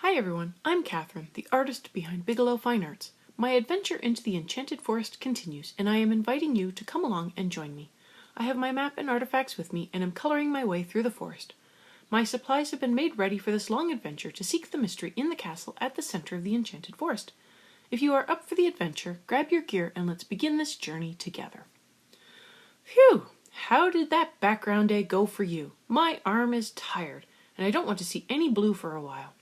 Hi everyone, I'm Catherine, the artist behind Bigelow Fine Arts. My adventure into the Enchanted Forest continues, and I am inviting you to come along and join me. I have my map and artifacts with me, and am coloring my way through the forest. My supplies have been made ready for this long adventure to seek the mystery in the castle at the center of the Enchanted Forest. If you are up for the adventure, grab your gear and let's begin this journey together. Phew! How did that background day go for you? My arm is tired, and I don't want to see any blue for a while.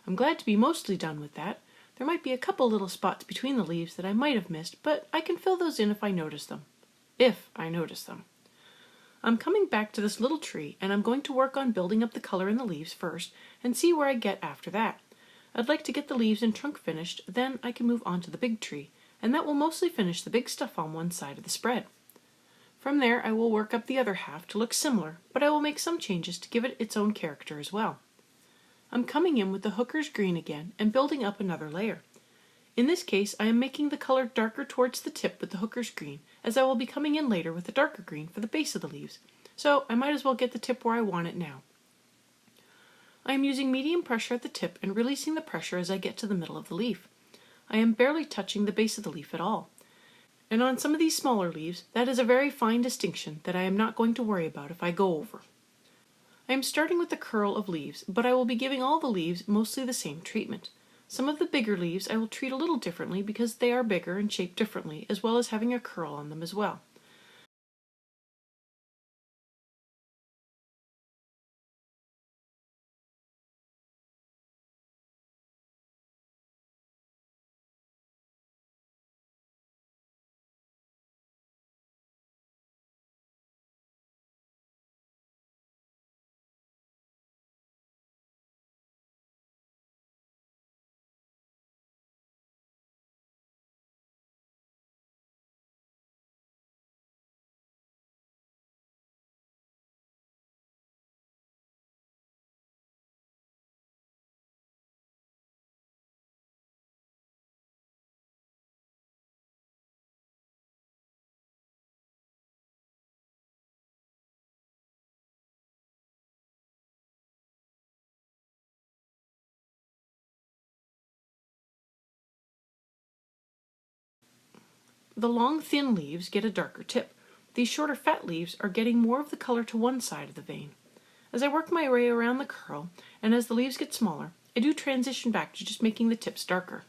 I'm glad to be mostly done with that. There might be a couple little spots between the leaves that I might have missed, but I can fill those in if I notice them. I'm coming back to this little tree, and I'm going to work on building up the color in the leaves first and see where I get after that. I'd like to get the leaves and trunk finished, then I can move on to the big tree, and that will mostly finish the big stuff on one side of the spread. From there I will work up the other half to look similar, but I will make some changes to give it its own character as well. I'm coming in with the hooker's green again and building up another layer. In this case, I am making the color darker towards the tip with the hooker's green, as I will be coming in later with the darker green for the base of the leaves, so I might as well get the tip where I want it now. I am using medium pressure at the tip and releasing the pressure as I get to the middle of the leaf. I am barely touching the base of the leaf at all. And on some of these smaller leaves, that is a very fine distinction that I am not going to worry about if I go over. I am starting with the curl of leaves, but I will be giving all the leaves mostly the same treatment. Some of the bigger leaves I will treat a little differently because they are bigger and shaped differently, as well as having a curl on them as well. The long, thin leaves get a darker tip. These shorter, fat leaves are getting more of the color to one side of the vein. As I work my way around the curl, and as the leaves get smaller, I do transition back to just making the tips darker.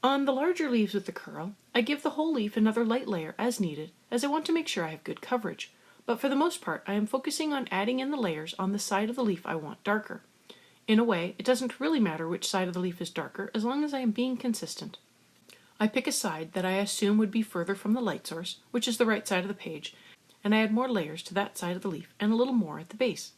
On the larger leaves with the curl, I give the whole leaf another light layer as needed, as I want to make sure I have good coverage. But for the most part, I am focusing on adding in the layers on the side of the leaf I want darker. In a way, it doesn't really matter which side of the leaf is darker as long as I am being consistent. I pick a side that I assume would be further from the light source, which is the right side of the page, and I add more layers to that side of the leaf and a little more at the base.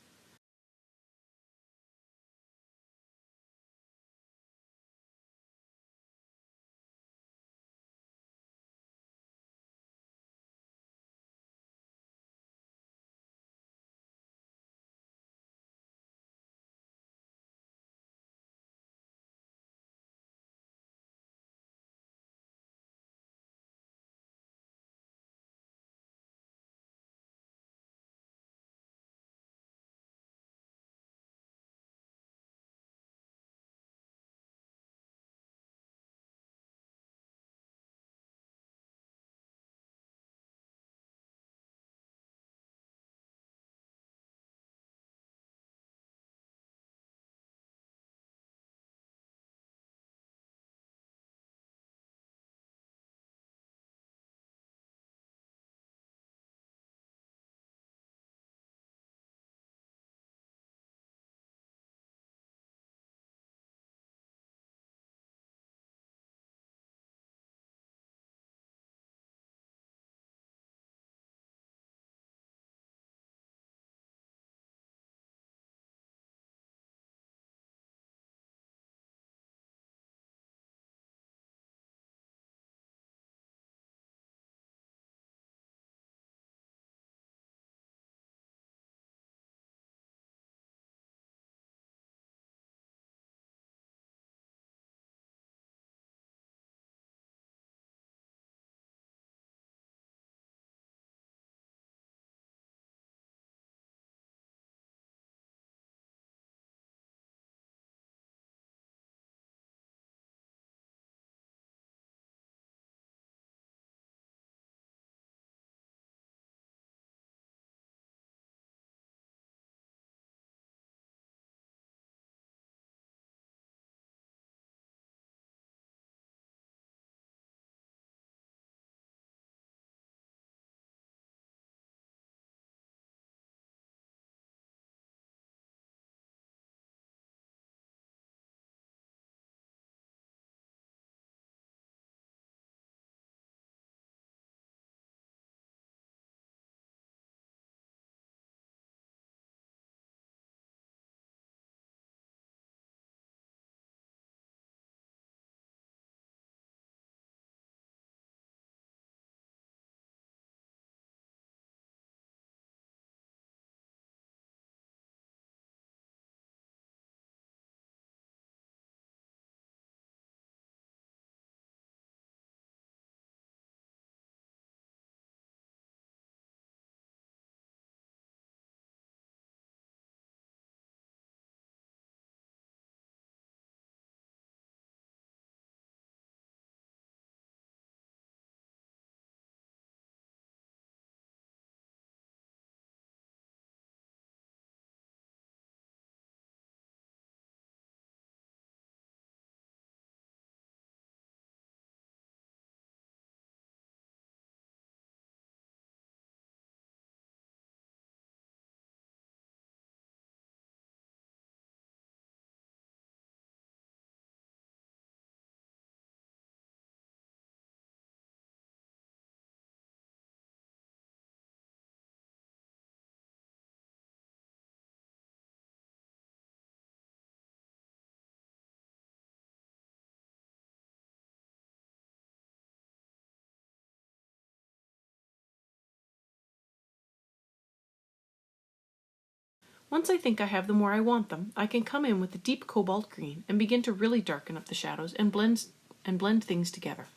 Once I think I have them where I want them, I can come in with the deep cobalt green and begin to really darken up the shadows and blend things together.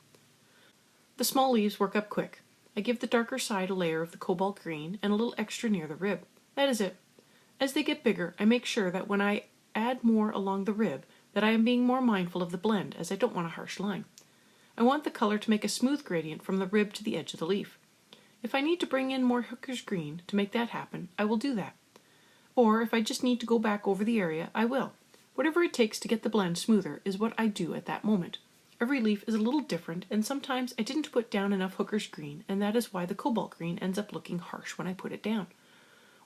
The small leaves work up quick. I give the darker side a layer of the cobalt green and a little extra near the rib. That is it. As they get bigger, I make sure that when I add more along the rib, that I am being more mindful of the blend, as I don't want a harsh line. I want the color to make a smooth gradient from the rib to the edge of the leaf. If I need to bring in more Hooker's green to make that happen, I will do that. Or if I just need to go back over the area, I will. Whatever it takes to get the blend smoother is what I do at that moment. Every leaf is a little different, and sometimes I didn't put down enough hooker's green, and that is why the cobalt green ends up looking harsh when I put it down.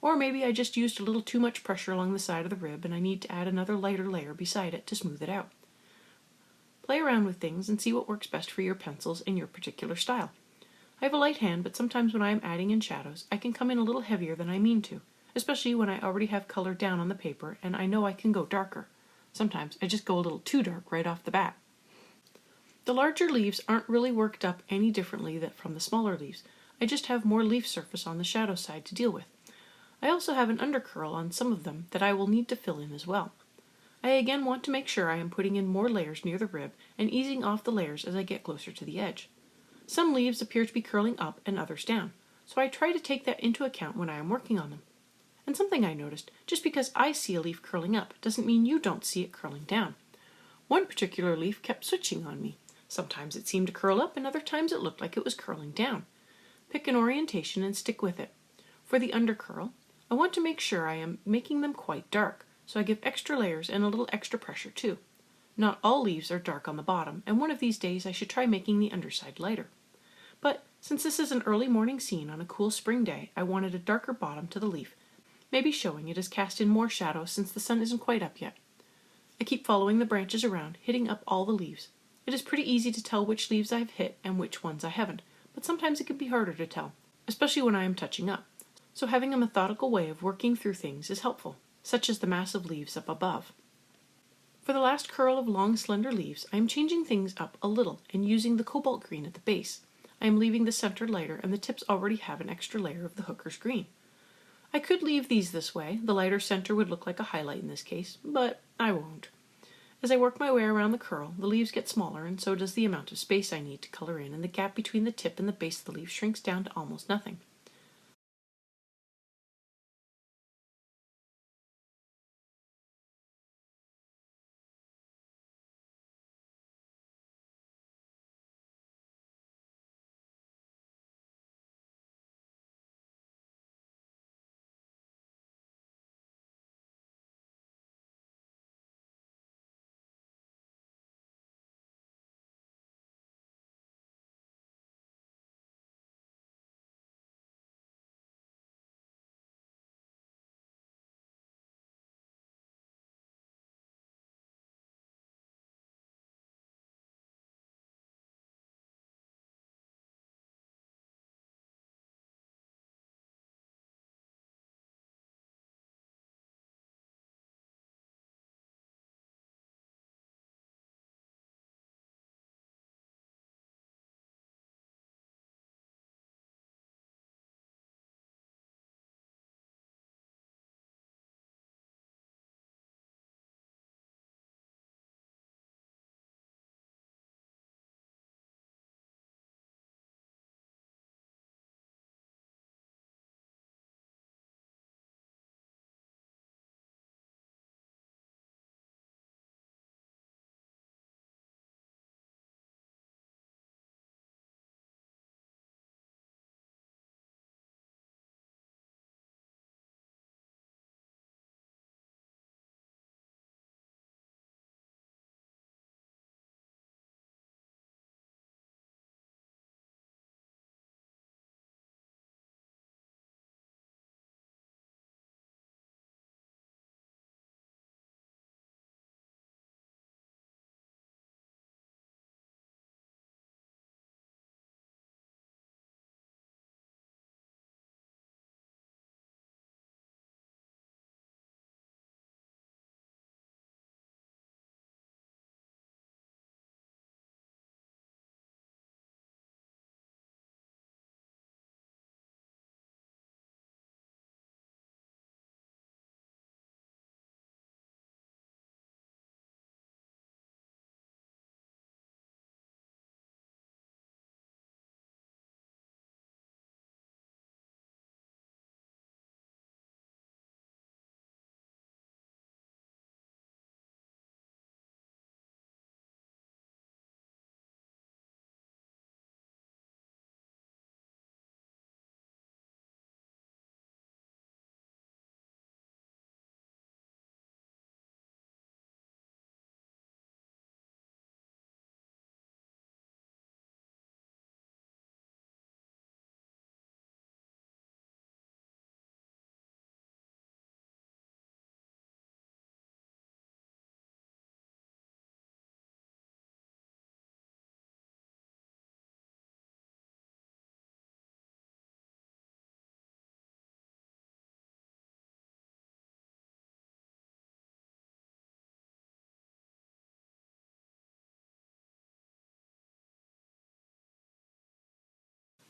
Or maybe I just used a little too much pressure along the side of the rib and I need to add another lighter layer beside it to smooth it out. Play around with things and see what works best for your pencils in your particular style. I have a light hand, but sometimes when I am adding in shadows, I can come in a little heavier than I mean to, especially when I already have color down on the paper and I know I can go darker. Sometimes I just go a little too dark right off the bat. The larger leaves aren't really worked up any differently than from the smaller leaves. I just have more leaf surface on the shadow side to deal with. I also have an undercurl on some of them that I will need to fill in as well. I again want to make sure I am putting in more layers near the rib and easing off the layers as I get closer to the edge. Some leaves appear to be curling up and others down, so I try to take that into account when I am working on them. And something I noticed, just because I see a leaf curling up doesn't mean you don't see it curling down. One particular leaf kept switching on me. Sometimes it seemed to curl up and other times it looked like it was curling down. Pick an orientation and stick with it. For the undercurl, I want to make sure I am making them quite dark, so I give extra layers and a little extra pressure too. Not all leaves are dark on the bottom, and one of these days I should try making the underside lighter. But since this is an early morning scene on a cool spring day, I wanted a darker bottom to the leaf, maybe showing it is cast in more shadow since the sun isn't quite up yet. I keep following the branches around, hitting up all the leaves. It is pretty easy to tell which leaves I've hit and which ones I haven't, but sometimes it can be harder to tell, especially when I am touching up. So having a methodical way of working through things is helpful, such as the mass of leaves up above. For the last curl of long slender leaves, I am changing things up a little and using the cobalt green at the base. I am leaving the center lighter and the tips already have an extra layer of the hooker's green. I could leave these this way, the lighter center would look like a highlight in this case, but I won't. As I work my way around the curl, the leaves get smaller and so does the amount of space I need to color in, and the gap between the tip and the base of the leaf shrinks down to almost nothing.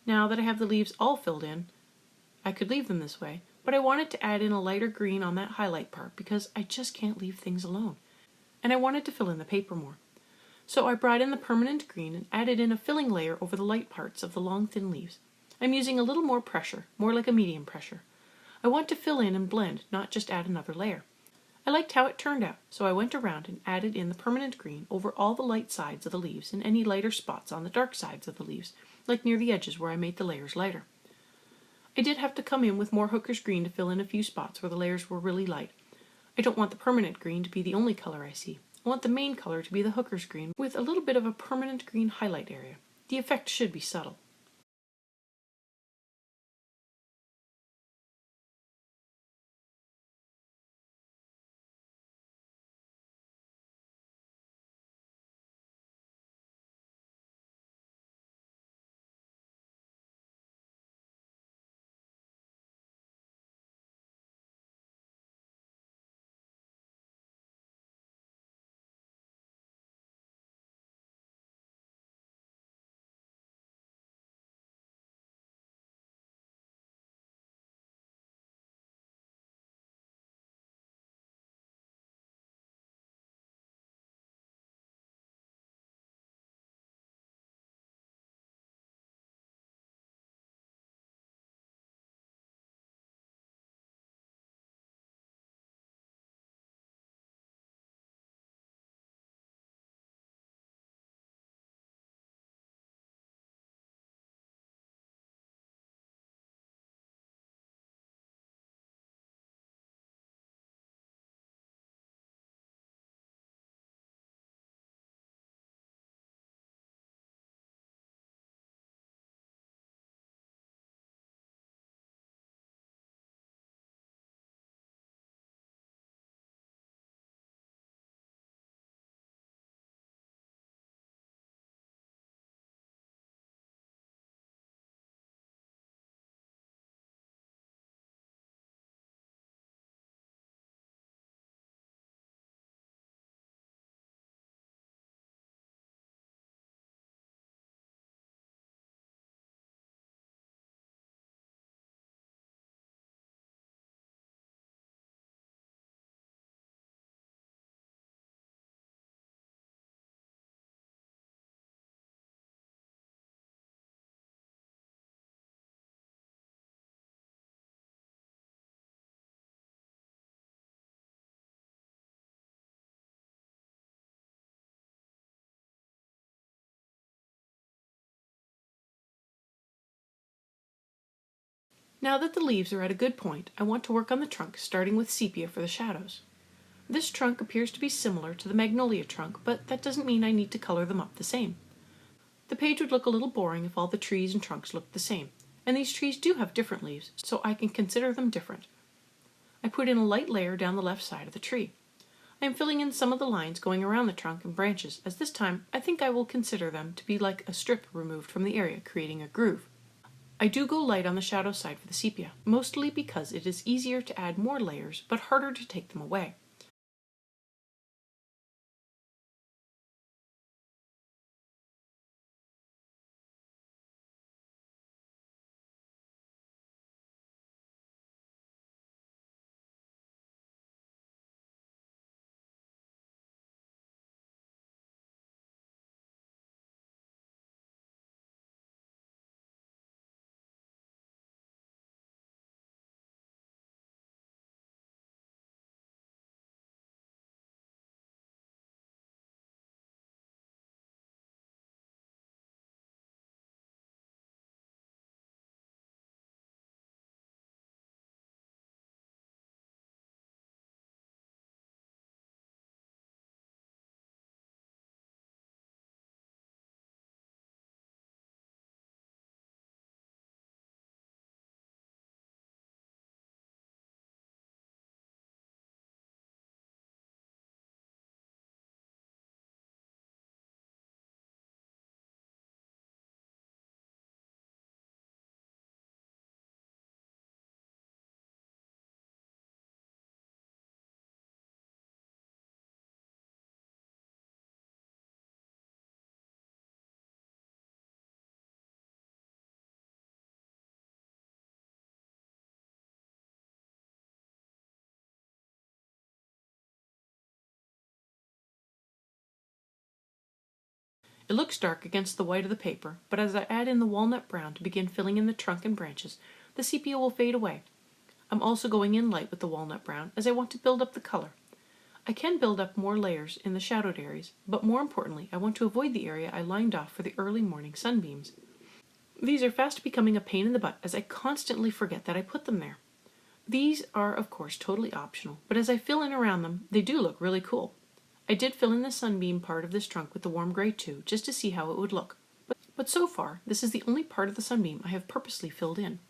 Now that I have the leaves all filled in, I could leave them this way, but I wanted to add in a lighter green on that highlight part because I just can't leave things alone. And I wanted to fill in the paper more. So I brought in the permanent green and added in a filling layer over the light parts of the long thin leaves. I'm using a little more pressure, more like a medium pressure. I want to fill in and blend, not just add another layer. I liked how it turned out, so I went around and added in the permanent green over all the light sides of the leaves and any lighter spots on the dark sides of the leaves, like near the edges where I made the layers lighter. I did have to come in with more Hooker's green to fill in a few spots where the layers were really light. I don't want the permanent green to be the only color I see. I want the main color to be the Hooker's green with a little bit of a permanent green highlight area. The effect should be subtle. Now that the leaves are at a good point, I want to work on the trunk, starting with sepia for the shadows. This trunk appears to be similar to the magnolia trunk, but that doesn't mean I need to color them up the same. The page would look a little boring if all the trees and trunks looked the same, and these trees do have different leaves, so I can consider them different. I put in a light layer down the left side of the tree. I am filling in some of the lines going around the trunk and branches, as this time I think I will consider them to be like a strip removed from the area, creating a groove. I do go light on the shadow side for the sepia, mostly because it is easier to add more layers, but harder to take them away. It looks dark against the white of the paper, but as I add in the walnut brown to begin filling in the trunk and branches, the sepia will fade away. I'm also going in light with the walnut brown as I want to build up the color. I can build up more layers in the shadowed areas, but more importantly, I want to avoid the area I lined off for the early morning sunbeams. These are fast becoming a pain in the butt as I constantly forget that I put them there. These are, of course, totally optional, but as I fill in around them, they do look really cool. I did fill in the sunbeam part of this trunk with the warm gray too, just to see how it would look. But so far, this is the only part of the sunbeam I have purposely filled in.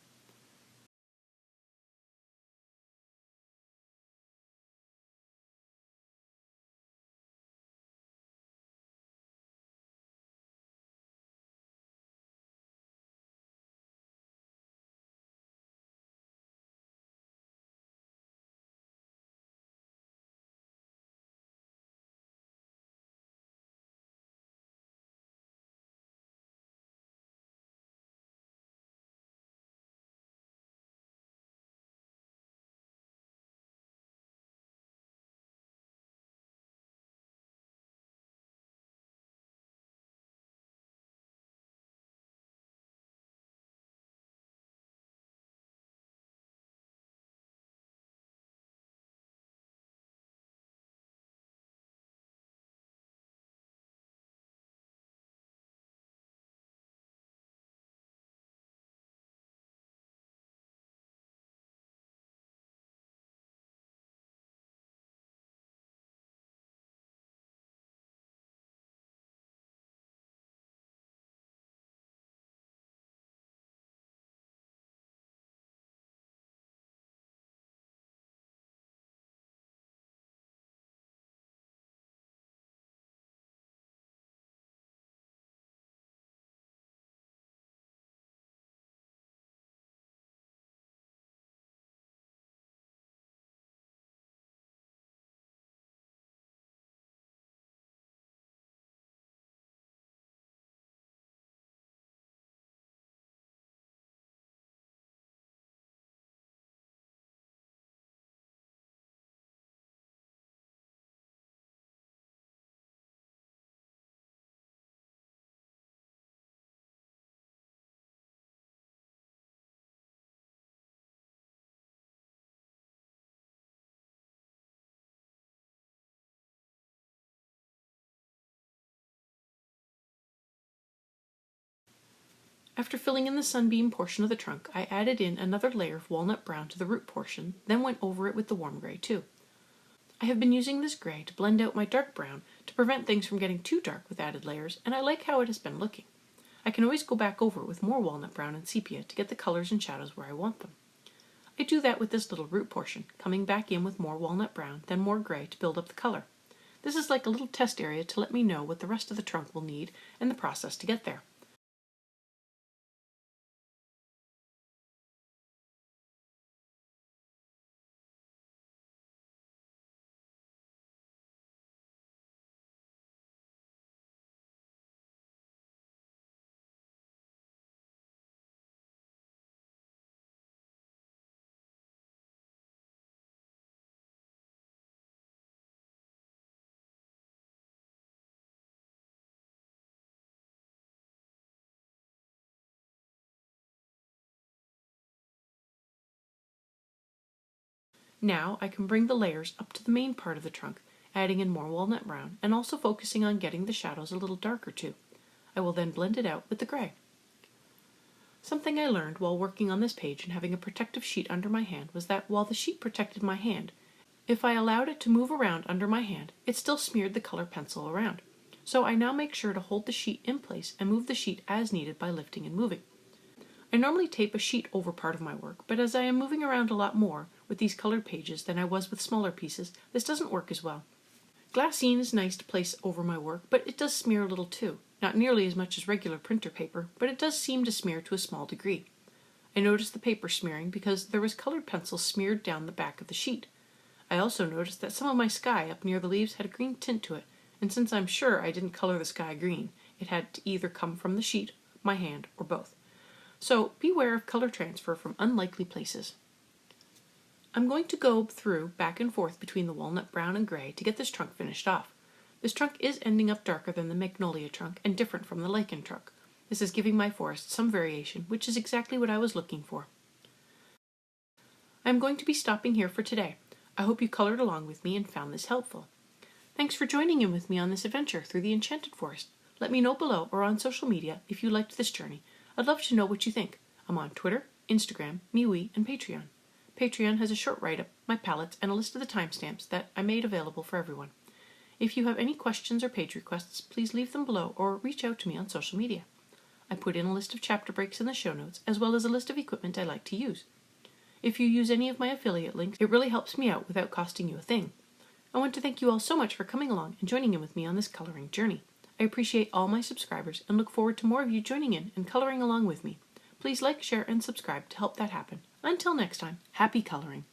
After filling in the sunbeam portion of the trunk, I added in another layer of walnut brown to the root portion, then went over it with the warm gray too. I have been using this gray to blend out my dark brown to prevent things from getting too dark with added layers, and I like how it has been looking. I can always go back over it with more walnut brown and sepia to get the colors and shadows where I want them. I do that with this little root portion, coming back in with more walnut brown, then more gray to build up the color. This is like a little test area to let me know what the rest of the trunk will need and the process to get there. Now I can bring the layers up to the main part of the trunk, adding in more walnut brown and also focusing on getting the shadows a little darker too. I will then blend it out with the gray. Something I learned while working on this page and having a protective sheet under my hand was that while the sheet protected my hand, if I allowed it to move around under my hand, it still smeared the color pencil around. So I now make sure to hold the sheet in place and move the sheet as needed by lifting and moving. I normally tape a sheet over part of my work, but as I am moving around a lot more with these colored pages than I was with smaller pieces, this doesn't work as well. Glassine is nice to place over my work, but it does smear a little too. Not nearly as much as regular printer paper, but it does seem to smear to a small degree. I noticed the paper smearing because there was colored pencil smeared down the back of the sheet. I also noticed that some of my sky up near the leaves had a green tint to it, and since I'm sure I didn't color the sky green, it had to either come from the sheet, my hand, or both. So beware of color transfer from unlikely places. I'm going to go through back and forth between the walnut brown and gray to get this trunk finished off. This trunk is ending up darker than the magnolia trunk and different from the lichen trunk. This is giving my forest some variation, which is exactly what I was looking for. I am going to be stopping here for today. I hope you colored along with me and found this helpful. Thanks for joining in with me on this adventure through the Enchanted Forest. Let me know below or on social media if you liked this journey. I'd love to know what you think. I'm on Twitter, Instagram, MeWe, and Patreon. Patreon has a short write-up, my palettes, and a list of the timestamps that I made available for everyone. If you have any questions or page requests, please leave them below or reach out to me on social media. I put in a list of chapter breaks in the show notes, as well as a list of equipment I like to use. If you use any of my affiliate links, it really helps me out without costing you a thing. I want to thank you all so much for coming along and joining in with me on this coloring journey. I appreciate all my subscribers and look forward to more of you joining in and coloring along with me. Please like, share, and subscribe to help that happen. Until next time, happy coloring!